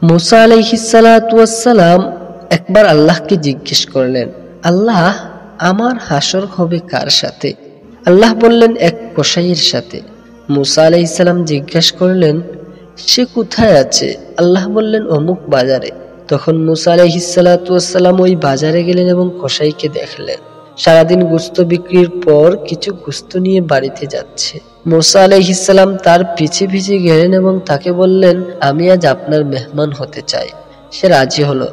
মুসা আলাইহিস সালাতু ওয়াস সালাম একবার আল্লাহকে জিজ্ঞেস করলেন, আল্লাহ, আমার হাসর হবে কার সাথে? আল্লাহ বললেন, এক কসাইয়ের সাথে। মুসা আলাইহিস সালাম জিজ্ঞাসা করলেন, সে কোথায় আছে? আল্লাহ বললেন, অমুক বাজারে। তখন মুসা আলাইহিস সালাতু ওয়াস সালাম ওই বাজারে গেলেন এবং কসাইকে দেখলেন সারাদিন গোশত বিক্রির পর কিছু গোশত নিয়ে বাড়িতে যাচ্ছে। মুসা আলাইহিস সালাম তার পিছে পিছে গেলেন এবং তাকে বললেন, আমি আজ আপনার মেহমান হতে চাই। সে রাজি হলো।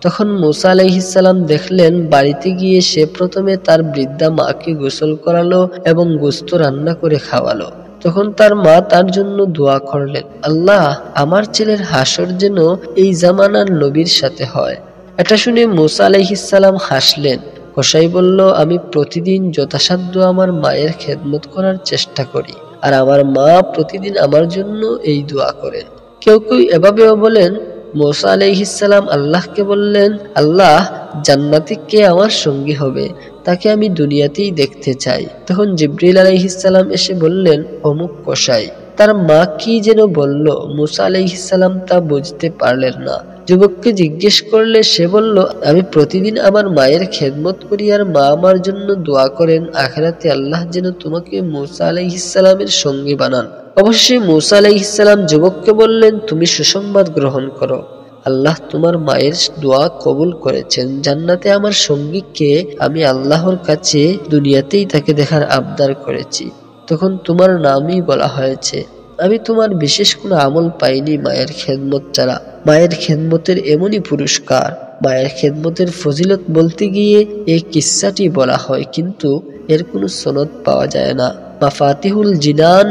তখন মুসা আলাইহিস সালাম দেখলেন বাড়িতে গিয়ে সে প্রথমে তার বৃদ্ধা মাকে গোসল করালো এবং গোশত রান্না করে খাওয়ালো। তখন তার মা তার জন্য দোয়া করলেন, আল্লাহ, আমার ছেলের হাসর যেন এই জামানার নবীর সাথে হয়। এটা শুনে মুসা আলাইহিস সালাম হাসলেন। কসাই বলল, আমি প্রতিদিন যথাসাধ্য আমার মায়ের খেদমত করার চেষ্টা করি, আর আমার মা প্রতিদিন আমার জন্য এই দোয়া করেন। কেউ কেউ এভাবেও বলেন, মুসা আলাইহিস সালাম আল্লাহকে বললেন, আল্লাহ, জান্নাতে কে আমার সঙ্গী হবে, তাকে আমি দুনিয়াতেই দেখতে চাই। তখন জিবরিল আলাইহিস সালাম এসে বললেন, অমুক কসাই। তার মা কি যেন বলল, মুসা আলাইহিস সালাম তা বুঝতে পারলেন না। যুবককে জিজ্ঞেস করলে সে বলল, আমি প্রতিদিন আমার মায়ের খেদমত করি আর মা আমার জন্য দোয়া করেন আখিরাতে আল্লাহ যেন তোমাকে মুসা আলাইহিস সালামের সঙ্গী বানান। অবশ্যই মুসা আলাইহিস সালাম যুবককে বললেন, তুমি সুসংবাদ গ্রহণ করো, আল্লাহ তোমার মায়ের দোয়া কবুল করেছেন। জান্নাতে আমার সঙ্গীকে আমি আল্লাহর কাছে দুনিয়াতেই তাকে দেখার আবদার করেছি। তখন তোমার নামই বলা হয়েছে। আমি তোমার বিশেষ কোনো আমল পাইনি মায়ের খেদমত ছাড়া। মায়ের খেদমতের এমনই পুরস্কার। মায়ের খেদমতের ফজিলত বলতে গিয়ে এই কিস্সাটি বলা হয়, কিন্তু এর কোনো সনদ পাওয়া যায় না। মাফাতিহুল জিনান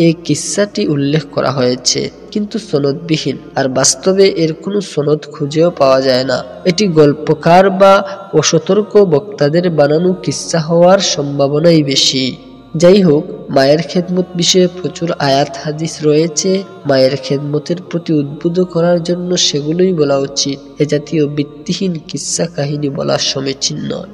এই কিস্সাটি উল্লেখ করা হয়েছে, কিন্তু সনদবিহীন, আর বাস্তবে এর কোনো সনদ খুঁজেও পাওয়া যায় না। এটি গল্পকার বা অসতর্ক বক্তাদের বানানো কিস্সা হওয়ার সম্ভাবনাই বেশি। যাই হোক, মায়ের খেদমত বিষয়ে প্রচুর আয়াত হাদিস রয়েছে। মায়ের খেদমতের প্রতি উদ্বুদ্ধ করার জন্য সেগুলোই বলা উচিত। এ জাতীয় ভিত্তিহীন কিস্সা কাহিনী বলা সমীচীন নয়।